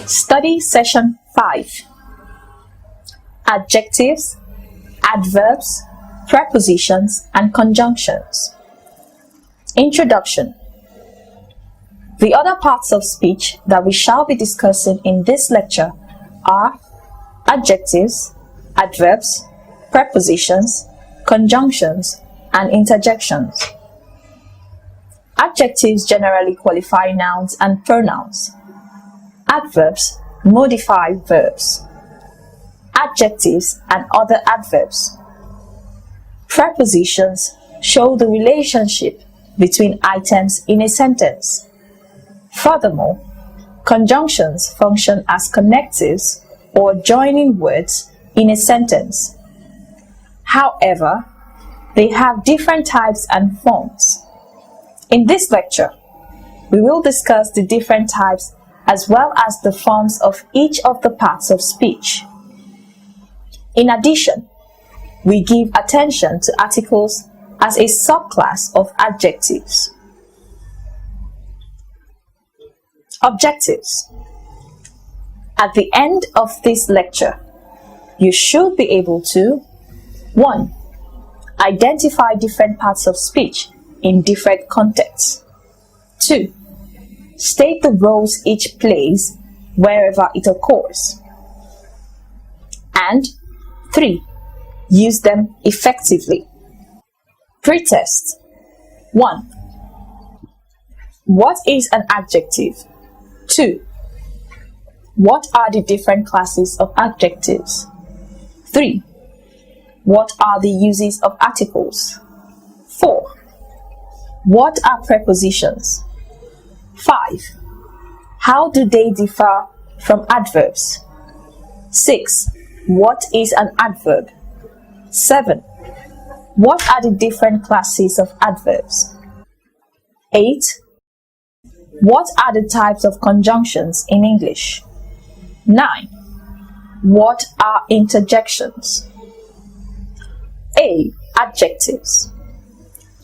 Study Session 5. Adjectives, adverbs, prepositions, and conjunctions. Introduction. The other parts of speech that we shall be discussing in this lecture are adjectives, adverbs, prepositions, conjunctions, and interjections. Adjectives generally qualify nouns and pronouns. Adverbs modify verbs. Adjectives and other adverbs. Prepositions show the relationship between items in a sentence. Furthermore, conjunctions function as connectives or joining words in a sentence. However, they have different types and forms. In this lecture, we will discuss the different types as well as the forms of each of the parts of speech. In addition, we give attention to articles as a subclass of adjectives. Objectives. At the end of this lecture, you should be able to 1. Identify different parts of speech in different contexts. 2. State the roles each plays wherever it occurs. And 3. Use them effectively. Pretest. 1. What is an adjective? 2. What are the different classes of adjectives? 3. What are the uses of articles? 4. What are prepositions? 5. How do they differ from adverbs? 6. What is an adverb? 7. What are the different classes of adverbs? 8. What are the types of conjunctions in English? 9. What are interjections? A. Adjectives.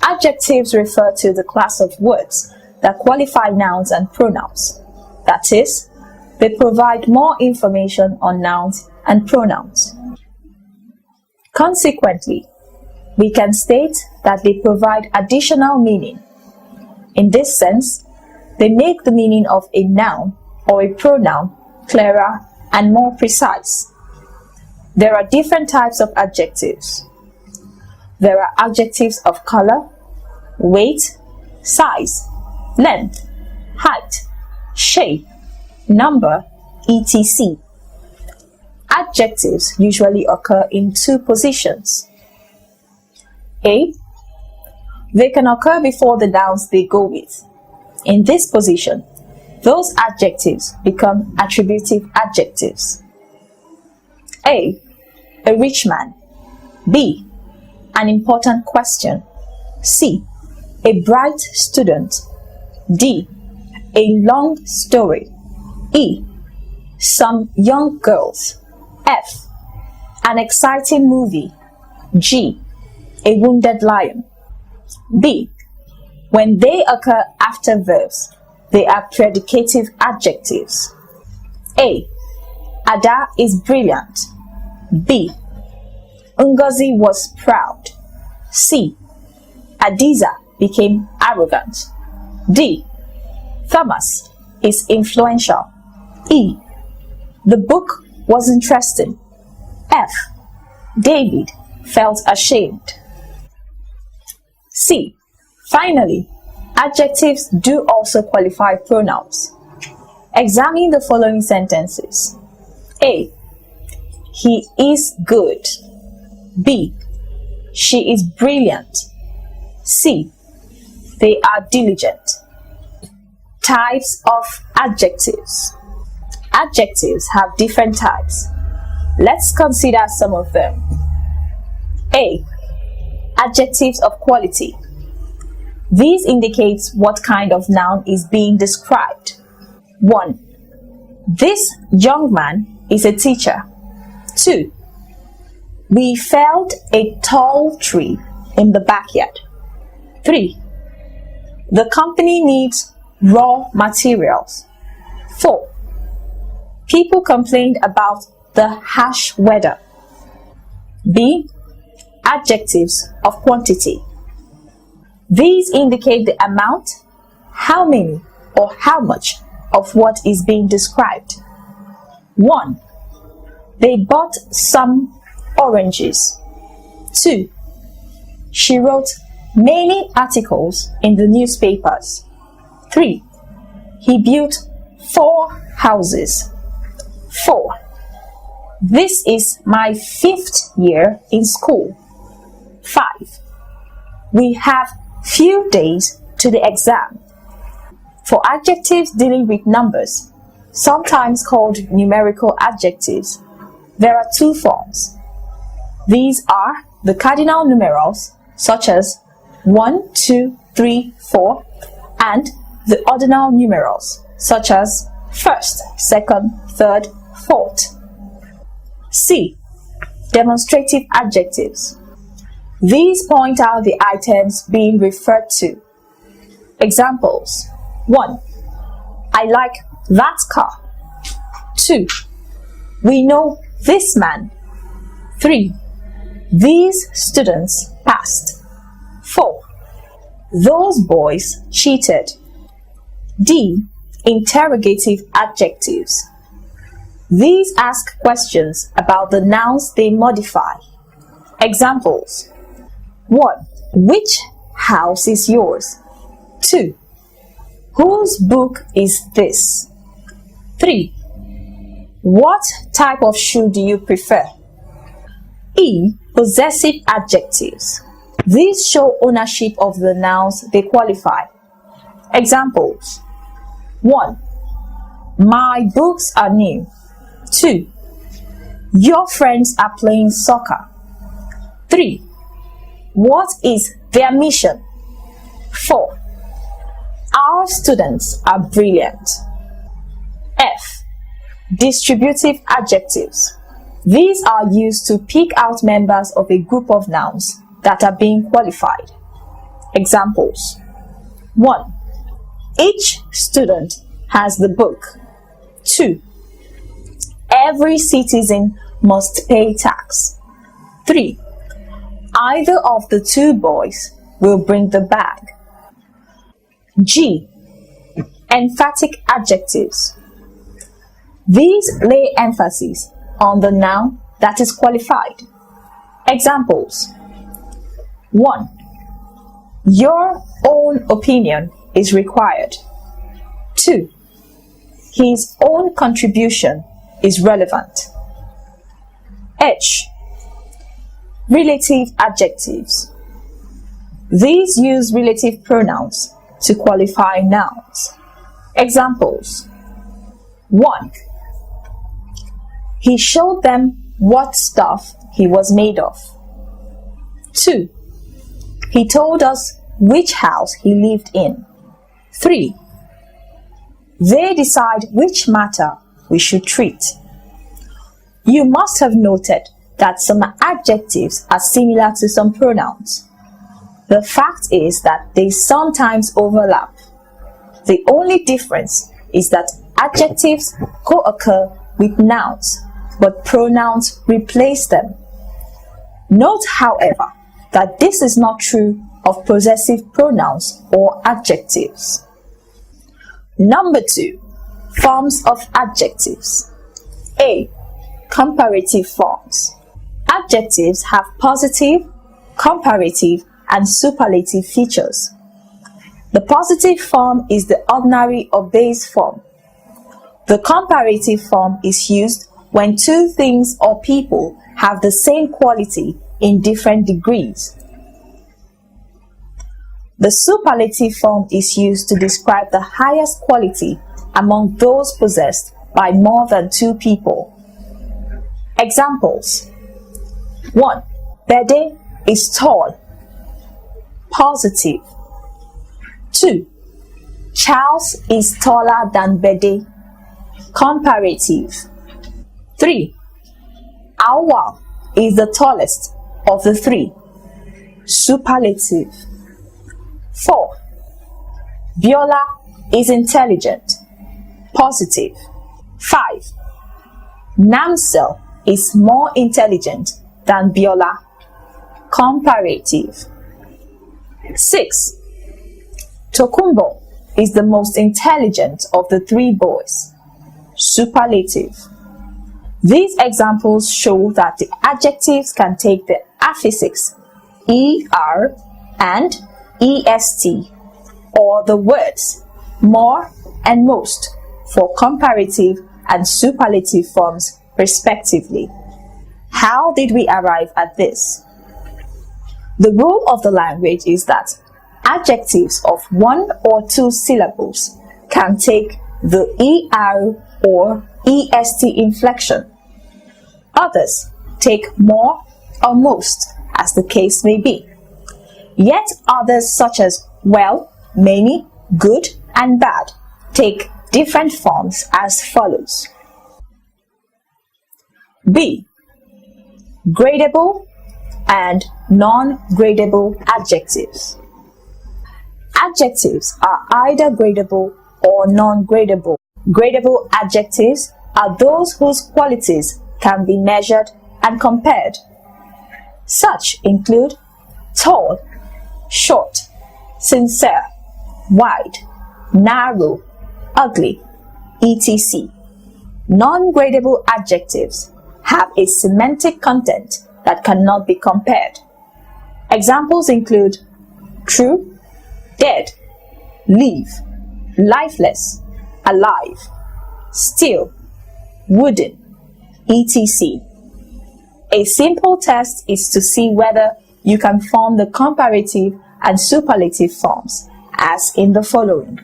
Adjectives refer to the class of words that qualify nouns and pronouns. That is, they provide more information on nouns and pronouns. Consequently, we can state that they provide additional meaning. In this sense, they make the meaning of a noun or a pronoun clearer and more precise. There are different types of adjectives. There are adjectives of color, weight, size, length, height, shape, number, etc. Adjectives usually occur in two positions. A. They can occur before the nouns they go with. In this position, those adjectives become attributive adjectives. A. A rich man. B. An important question. C. A bright student. D. A long story. E. Some young girls. F. An exciting movie. G. A wounded lion. B. When they occur after verbs, they are predicative adjectives. A. Ada is brilliant. B. Ngozi was proud. C. Adiza became arrogant. D. Thomas is influential. E. The book was interesting. F. David felt ashamed. C. Finally, adjectives do also qualify pronouns. Examine the following sentences. A. He is good. B. She is brilliant. C. They are diligent. Types of adjectives. Adjectives have different types. Let's consider some of them. A. Adjectives of quality. These indicate what kind of noun is being described. 1. This young man is a teacher. 2. We felled a tall tree in the backyard. 3. The company needs raw materials. 4. People complained about the harsh weather. B. Adjectives of quantity. These indicate the amount, how many, or how much of what is being described. 1. They bought some oranges. 2. She wrote many articles in the newspapers. 3. He built 4 houses. 4. This is my 5th year in school. 5. We have few days to the exam. For adjectives dealing with numbers, sometimes called numerical adjectives, there are 2 forms. These are the cardinal numerals, such as 1, 2, 3, 4, and the ordinal numerals, such as first, second, third, fourth. C. Demonstrative adjectives. These point out the items being referred to. Examples: 1. I like that car. 2. We know this man. 3. These students passed. 4. Those boys cheated. D. Interrogative adjectives. These ask questions about the nouns they modify. Examples: 1. Which house is yours? 2. Whose book is this? 3. What type of shoe do you prefer? E. Possessive adjectives. These show ownership of the nouns they qualify. Examples: 1. My books are new. 2. Your friends are playing soccer. 3. What is their mission? 4. Our students are brilliant. F. Distributive adjectives. These are used to pick out members of a group of nouns that are being qualified. Examples: 1. Each student has the book. 2. Every citizen must pay tax. 3. Either of the 2 boys will bring the bag. G. Emphatic adjectives. These lay emphasis on the noun that is qualified. Examples: 1. Your own opinion is required. 2. His own contribution is relevant. H. Relative adjectives. These use relative pronouns to qualify nouns. Examples: 1. He showed them what stuff he was made of. 2. He told us which house he lived in. 3. They decide which matter we should treat. You must have noted that some adjectives are similar to some pronouns. The fact is that they sometimes overlap. The only difference is that adjectives co-occur with nouns, but pronouns replace them. Note, however, that this is not true of possessive pronouns or adjectives. Number 2. Forms of adjectives. A. Comparative forms. Adjectives have positive, comparative, and superlative features. The positive form is the ordinary or base form. The comparative form is used when 2 things or people have the same quality in different degrees. The superlative form is used to describe the highest quality among those possessed by more than 2 people. Examples: 1. Bede is tall. Positive. 2. Charles is taller than Bede. Comparative. 3. Awa is the tallest of the 3. Superlative. 4. Biola is intelligent. Positive. 5. Namsel is more intelligent than Biola. Comparative. 6. Tokumbo is the most intelligent of the 3 boys. Superlative. These examples show that the adjectives can take the affixes er and est, or the words more and most for comparative and superlative forms respectively. How did we arrive at this? The rule of the language is that adjectives of 1 or 2 syllables can take the er or est inflection. Others take more or most, as the case may be. Yet others, such as well, many, good, and bad, take different forms as follows. B. Gradable and non-gradable adjectives. Adjectives are either gradable or non-gradable. Gradable adjectives are those whose qualities can be measured and compared. Such include tall, short, sincere, wide, narrow, ugly, etc. Non-gradable adjectives have a semantic content that cannot be compared. Examples include true, dead, live, lifeless, alive, still, wooden, etc. A simple test is to see whether you can form the comparative and superlative forms, as in the following.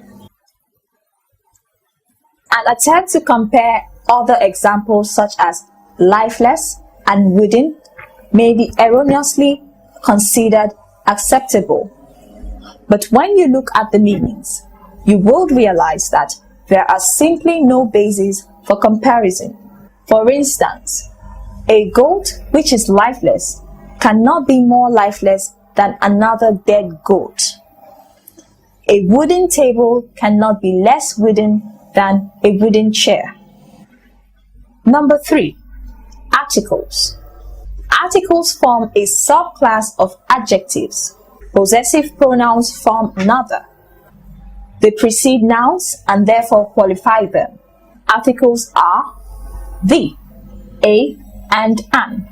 An attempt to compare other examples such as lifeless and wooden may be erroneously considered acceptable. But when you look at the meanings, you will realize that there are simply no basis for comparison. For instance, a goat which is lifeless cannot be more lifeless than another dead goat. A wooden table cannot be less wooden than a wooden chair. Number 3. Articles. Articles form a subclass of adjectives. Possessive pronouns form another. They precede nouns and therefore qualify them. Articles are the, a, and an.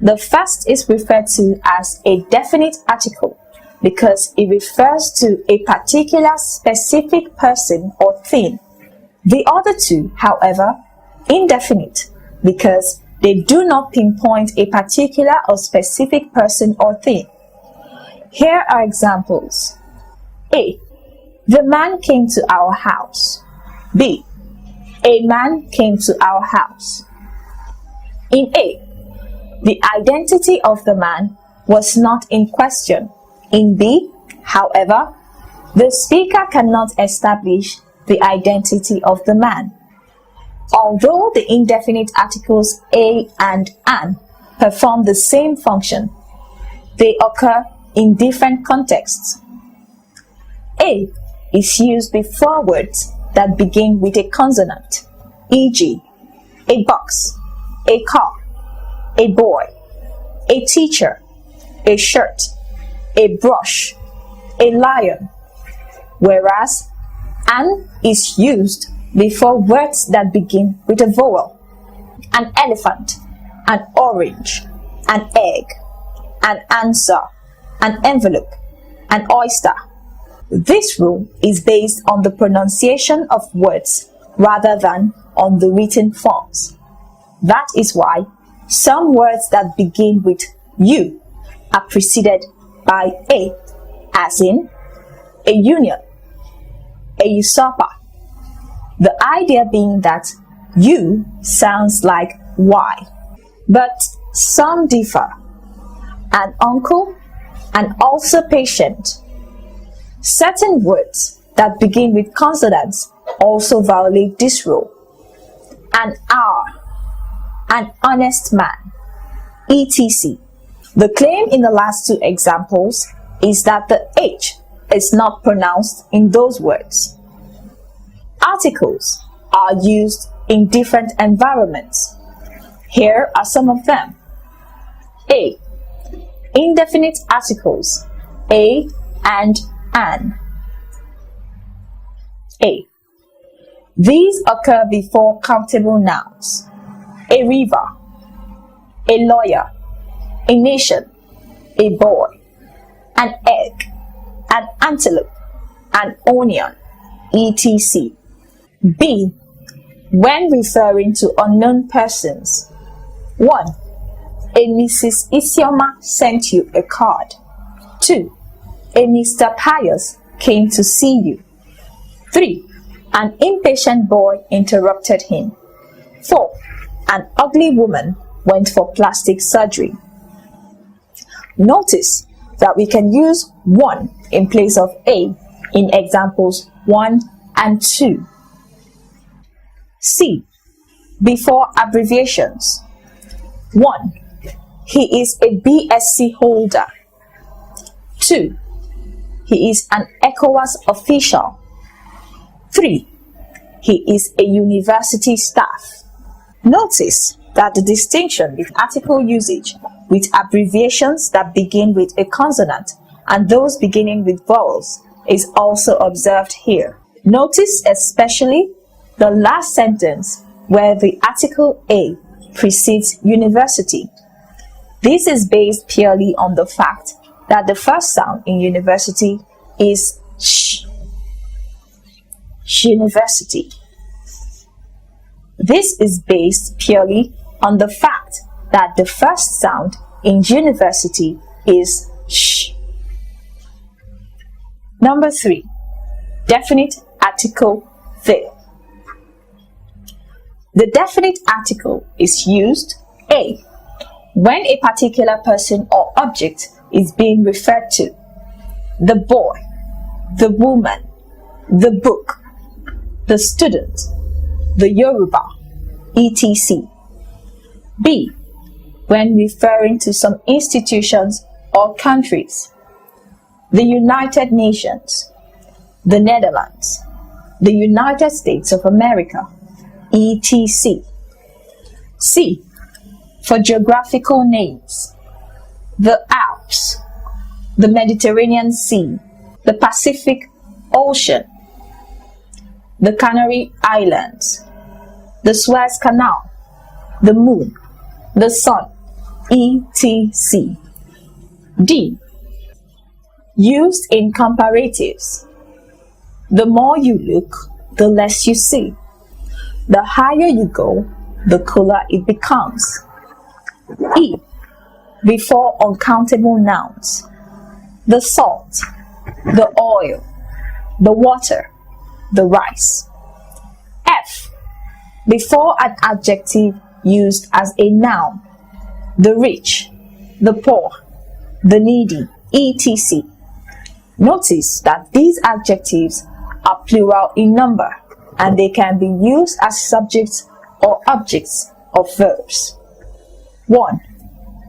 The first is referred to as a definite article because it refers to a particular specific person or thing. The other two, however, indefinite because they do not pinpoint a particular or specific person or thing. Here are examples. A. The man came to our house. B. A man came to our house. In A, the identity of the man was not in question. In B, however, the speaker cannot establish the identity of the man. Although the indefinite articles a and an perform the same function, they occur in different contexts. A is used before words that begin with a consonant, e.g., a box, a car, a boy, a teacher, a shirt, a brush, a lion, whereas an is used before words that begin with a vowel, an elephant, an orange, an egg, an answer, an envelope, an oyster. This rule is based on the pronunciation of words rather than on the written forms. That is why some words that begin with U are preceded by A, as in a union, a usurper. The idea being that U sounds like Y, but some differ. An uncle, and also patient. Certain words that begin with consonants also violate this rule. An hour, an honest man, etc. The claim in the last two examples is that the H is not pronounced in those words. Articles are used in different environments. Here are some of them. A. Indefinite articles a and an. A. These occur before countable nouns. A river, a lawyer, a nation, a boy, an egg, an antelope, an onion, etc. B. When referring to unknown persons. 1. A Mrs. Isioma sent you a card. 2. A Mr. Pius came to see you. 3. An impatient boy interrupted him. 4. An ugly woman went for plastic surgery. Notice that we can use 1 in place of A in examples 1 and 2. C. Before abbreviations. 1. He is a BSc holder. 2. He is an ECOWAS official. 3. He is a university staff. Notice that the distinction between article usage with abbreviations that begin with a consonant and those beginning with vowels is also observed here. Notice especially the last sentence where the article a precedes university. This is based purely on the fact that the first sound in university is sh. University. This is based purely on the fact that the first sound in university is sh. Number 3. Definite article the. The definite article is used A. When a particular person or object is being referred to. The boy, the woman, the book, the student, the Yoruba, etc. B. When referring to some institutions or countries. The United Nations, the Netherlands, the United States of America, etc. C. For geographical names. The Alps, the Mediterranean Sea, the Pacific Ocean, the Canary Islands, the Suez Canal, the moon, the sun, etc. D. Used in comparatives. The more you look, the less you see. The higher you go, the cooler it becomes. E. Before uncountable nouns. The salt, the oil, the water, the rice. F. Before an adjective used as a noun. The rich, the poor, the needy, etc. Notice that these adjectives are plural in number and they can be used as subjects or objects of verbs. 1.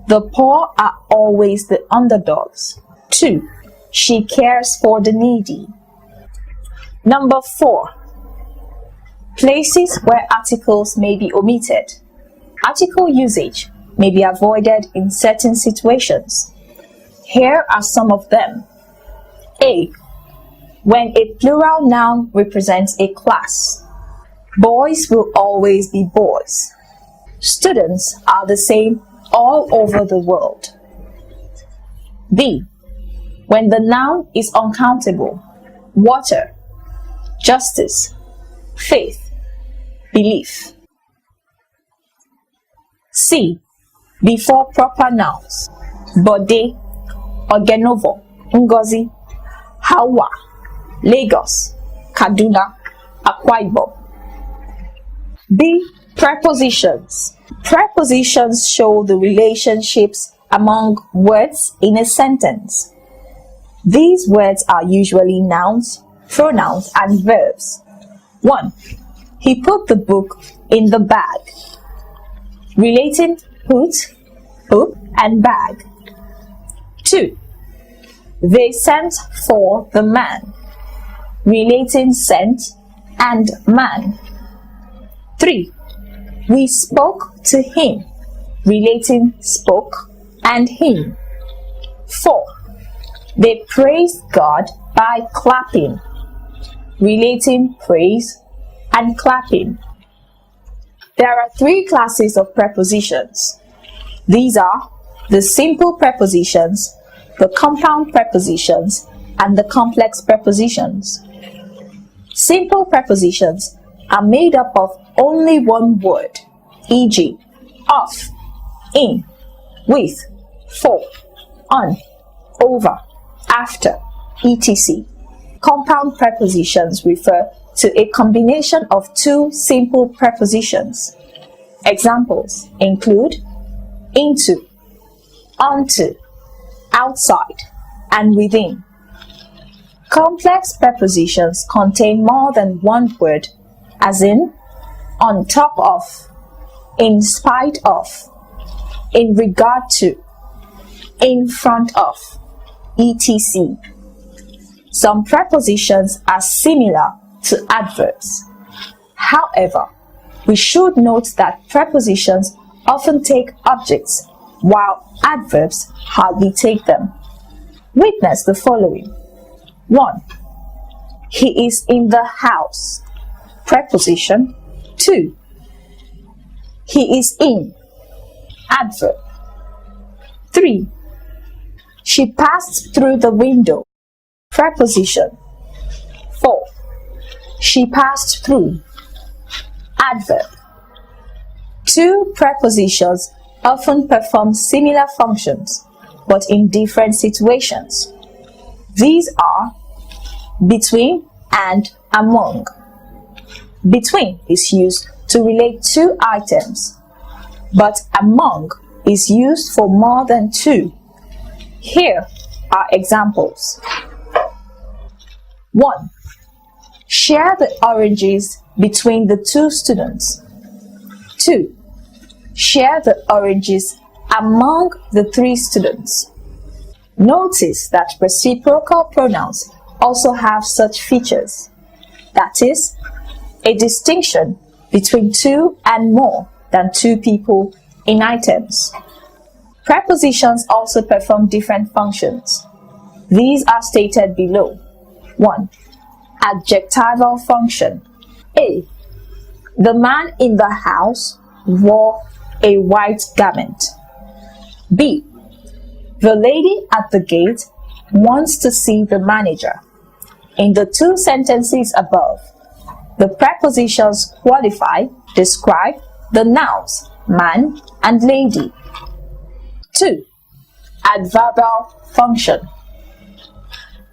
The poor are always the underdogs. 2. She cares for the needy. Number 4. Places where articles may be omitted. Article usage may be avoided in certain situations. Here are some of them. A. When a plural noun represents a class. Boys will always be boys. Students are the same all over the world. B. When the noun is uncountable. Water, justice, faith, belief. C. Before proper nouns. Bode, Ogenovo, Ngozi, Hawa, Lagos, Kaduna, Akwa Ibom. B. Prepositions. Prepositions show the relationships among words in a sentence. These words are usually nouns, pronouns, and verbs. 1. He put the book in the bag. Relating put, book, and bag. 2. They sent for the man. Relating sent and man. 3. We spoke to him, relating spoke and him. 4. They praised God by clapping, relating praise and clapping. There are 3 classes of prepositions. These are the simple prepositions, the compound prepositions, and the complex prepositions. Simple prepositions are made up of only one word, e.g., of, in, with, for, on, over, after, etc. Compound prepositions refer to a combination of 2 simple prepositions. Examples include into, onto, outside, and within. Complex prepositions contain more than one word, as in on top of, in spite of, in regard to, in front of, etc. Some prepositions are similar to adverbs. However, we should note that prepositions often take objects, while adverbs hardly take them. Witness the following. 1. He is in the house. Preposition. 2. He is in. Adverb. 3. She passed through the window. Preposition. 4. She passed through. Adverb. 2 prepositions often perform similar functions, but in different situations. These are between and among. Between is used to relate 2 items, but among is used for more than 2. Here are examples. 1. Share the oranges between the 2 students. 2. Share the oranges among the 3 students. Notice that reciprocal pronouns also have such features. That is, a distinction between 2 and more than 2 people in items. Prepositions also perform different functions. These are stated below. 1. Adjectival function. A. The man in the house wore a white garment. B. The lady at the gate wants to see the manager. In the 2 sentences above, the prepositions qualify, describe the nouns man and lady. 2. Adverbial function.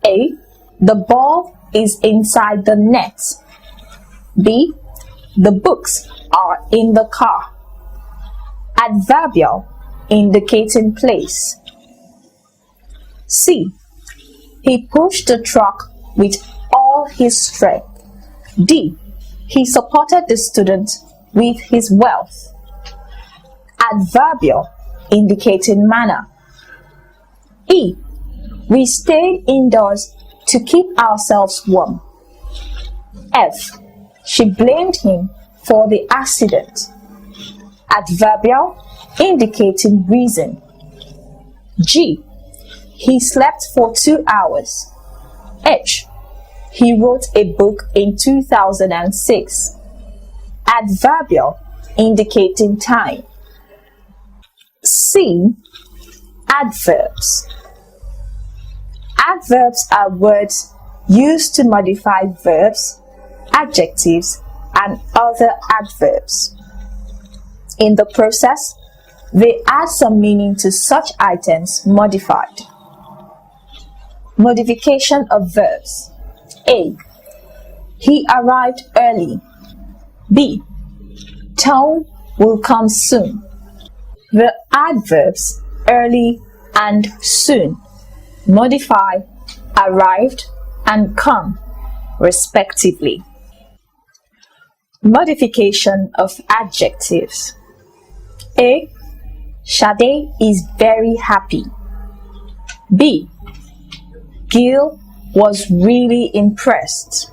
A. The ball is inside the net. B. The books are in the car. Adverbial, indicating place. C. He pushed the truck with all his strength. D. He supported the student with his wealth. Adverbial, indicating manner. E. We stayed indoors to keep ourselves warm. F. She blamed him for the accident. Adverbial, indicating reason. G. He slept for 2 hours. H. He wrote a book in 2006. Adverbial, indicating time. C. Adverbs. Adverbs are words used to modify verbs, adjectives, and other adverbs. In the process, they add some meaning to such items modified. Modification of verbs. A. He arrived early. B. Tom will come soon. The adverbs early and soon modify arrived and come, respectively. Modification of adjectives. A. Shade is very happy. B. Gil was really impressed.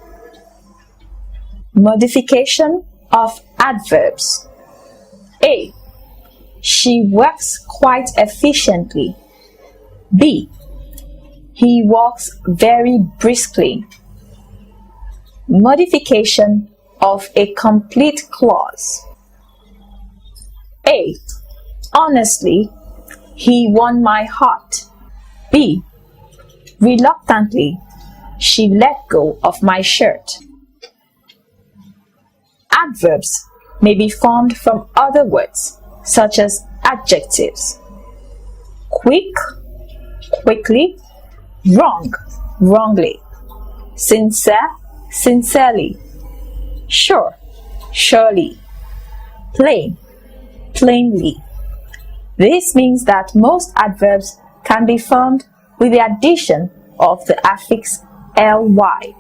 Modification of adverbs. A. She works quite efficiently. B. He walks very briskly. Modification of a complete clause. A. Honestly, he won my heart. B. Reluctantly, she let go of my shirt. Adverbs may be formed from other words, such as adjectives. Quick, quickly. Wrong, wrongly. Sincere, sincerely. Sure, surely. Plain, plainly. This means that most adverbs can be formed with the addition of the affix ly.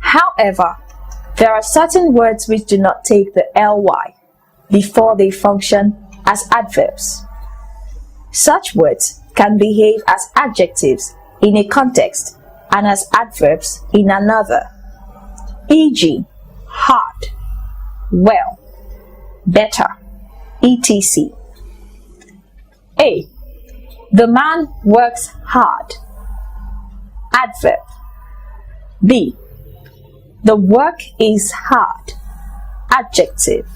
However, there are certain words which do not take the ly before they function as adverbs. Such words can behave as adjectives in a context and as adverbs in another. E.g., hard, well, better, etc. A. The man works hard. Adverb. B. The work is hard. Adjective.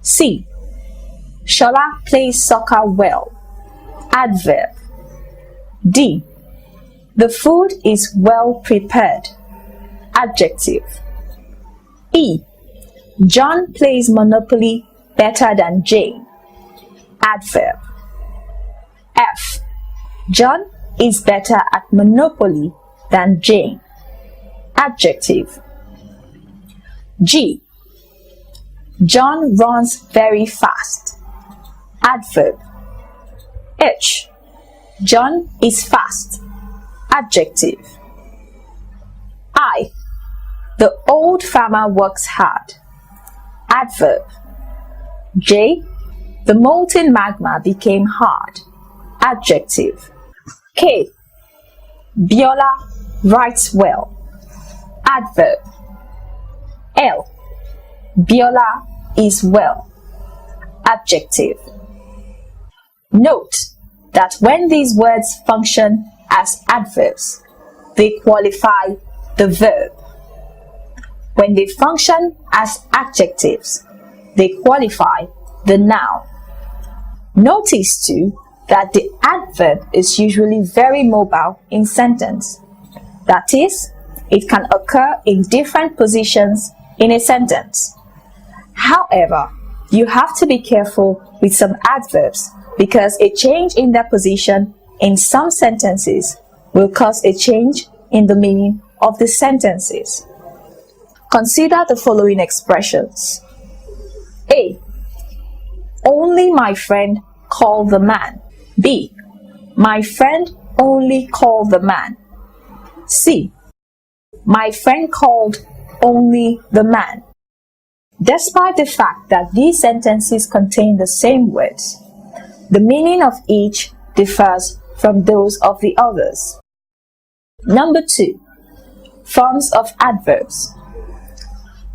C. Shola plays soccer well. Adverb. D. The food is well prepared. Adjective. E. John plays Monopoly better than Jane. Adverb. F. John is better at Monopoly than Jane. Adjective. G. John runs very fast. Adverb. H. John is fast. Adjective. I. The old farmer works hard. Adverb. J. The molten magma became hard. Adjective. K. Biola writes well. Adverb. L. Biola is well. Adjective. Note that when these words function as adverbs, they qualify the verb. When they function as adjectives, they qualify the noun. Notice too that the adverb is usually very mobile in sentence. That is, it can occur in different positions in a sentence. However, you have to be careful with some adverbs because a change in their position in some sentences will cause a change in the meaning of the sentences. Consider the following expressions. A. Only my friend called the man. B. My friend only called the man. C. My friend called only the man. Despite the fact that these sentences contain the same words, the meaning of each differs from those of the others. Number 2. Forms of adverbs.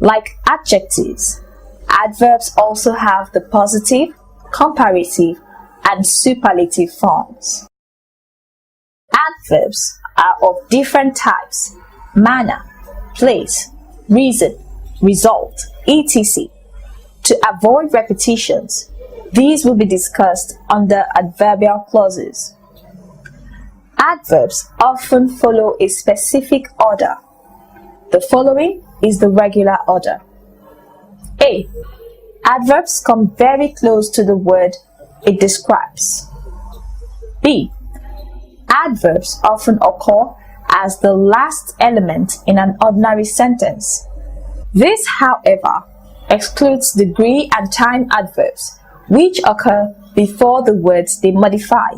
Like adjectives, adverbs also have the positive, comparative, and superlative forms. Adverbs are of different types: manner, place, reason, result, etc. To avoid repetitions, these will be discussed under adverbial clauses. Adverbs often follow a specific order. The following is the regular order. A. Adverbs come very close to the word it describes. B. Adverbs often occur as the last element in an ordinary sentence. This, however, excludes degree and time adverbs, which occur before the words they modify.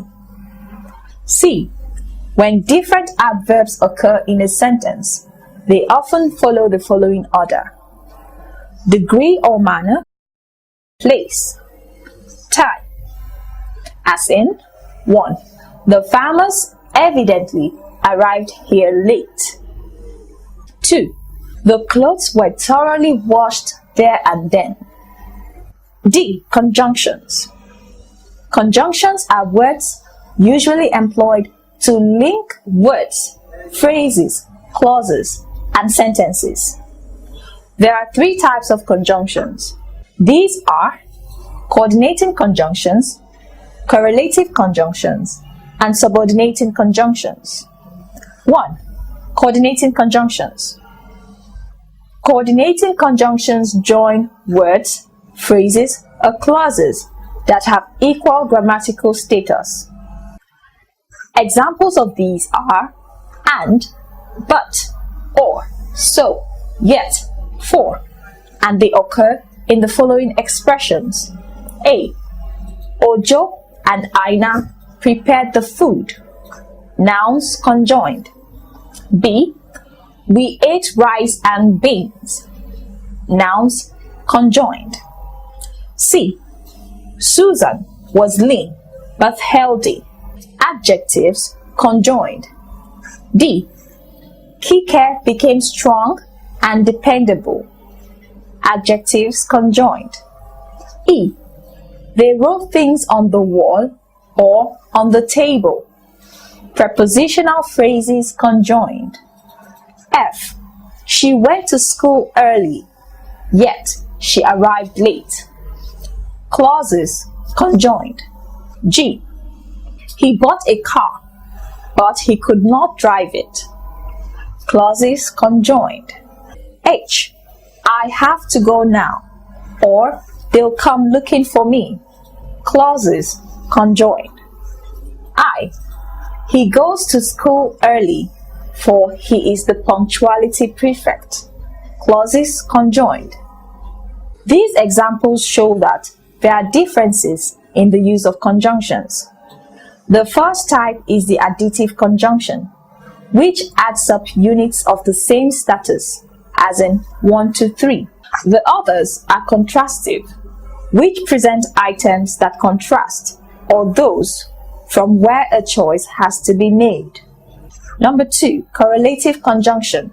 C. When different adverbs occur in a sentence, they often follow the following order: degree or manner, place, time. As in, 1. The farmers evidently arrived here late. 2. The clothes were thoroughly washed there and then. D. Conjunctions. Conjunctions are words usually employed to link words, phrases, clauses, and sentences. There are three types of conjunctions. These are coordinating conjunctions, correlative conjunctions, and subordinating conjunctions. 1. Coordinating conjunctions. Coordinating conjunctions join words, phrases, or clauses that have equal grammatical status. Examples of these are and, but, or, so, yet, for, and they occur in the following expressions. A. Ojo and Aina prepared the food. Nouns conjoined. B. We ate rice and beans. Nouns conjoined. C. Susan was lean but healthy. Adjectives conjoined. D. Kike became strong and dependable. Adjectives conjoined. E. They wrote things on the wall or on the table. Prepositional phrases conjoined. F. She went to school early, yet she arrived late. Clauses conjoined. G. He bought a car, but he could not drive it. Clauses conjoined. H. I have to go now, or they'll come looking for me. Clauses conjoined. I. He goes to school early, for he is the punctuality prefect. Clauses conjoined. These examples show that there are differences in the use of conjunctions. The first type is the additive conjunction, which adds up units of the same status, as in 1 to 3. The others are contrastive, which present items that contrast, or those from where a choice has to be made. Number 2, correlative conjunction.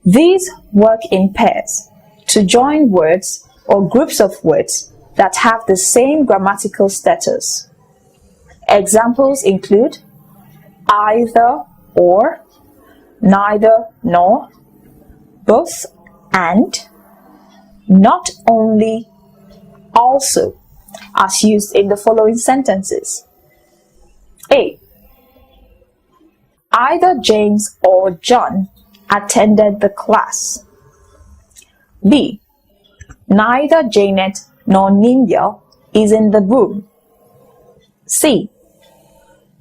These work in pairs to join words or groups of words that have the same grammatical status. Examples include either or, neither nor, both and, not only, also, as used in the following sentences. A. Either James or John attended the class. B. Neither Janet nor Nindya is in the room. C.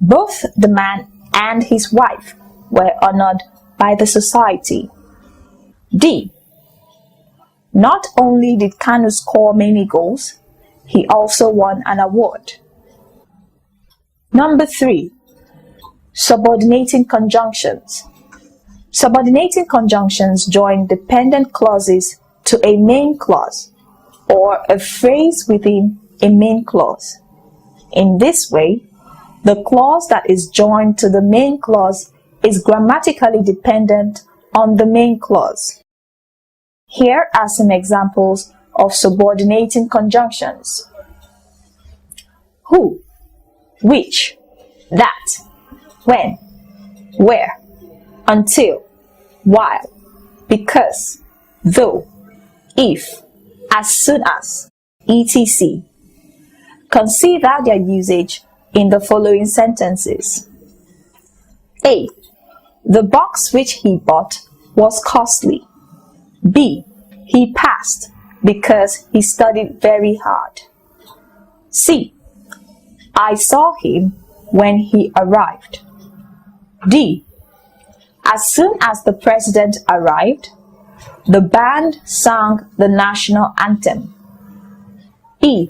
Both the man and his wife were honored by the society. D. Not only did Kanu score many goals, he also won an award. Number 3. Subordinating conjunctions. Subordinating conjunctions join dependent clauses to a main clause or a phrase within a main clause. In this way, the clause that is joined to the main clause is grammatically dependent on the main clause. Here are some examples of subordinating conjunctions. Who, which, that, when, where, until, while, because, though, if, as soon as, etc. Consider their usage in the following sentences. A. The box which he bought was costly. B. He passed because he studied very hard. C. I saw him when he arrived. D. As soon as the president arrived, the band sang the national anthem. E.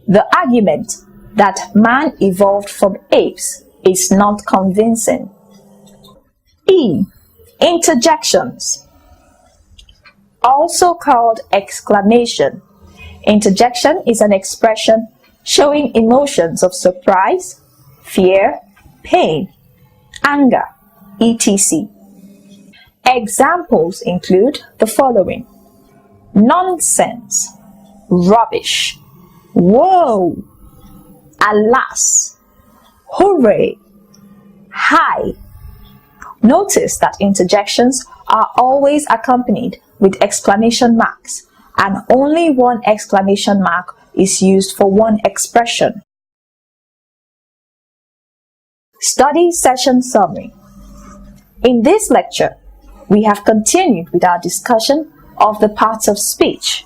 The argument that man evolved from apes is not convincing. E. Interjections. Also called exclamation. Interjection is an expression showing emotions of surprise, fear, pain, anger, etc. Examples include the following: nonsense, rubbish, whoa, alas, hooray, hi. Notice that interjections are always accompanied with exclamation marks, and only one exclamation mark is used for one expression. Study session summary. In this lecture, we have continued with our discussion of the parts of speech.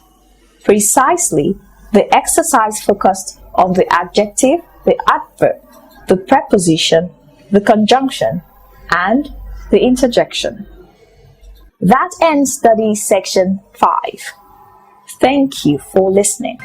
Precisely, the exercise focused on the adjective, the adverb, the preposition, the conjunction, and the interjection. That ends study section 5. Thank you for listening.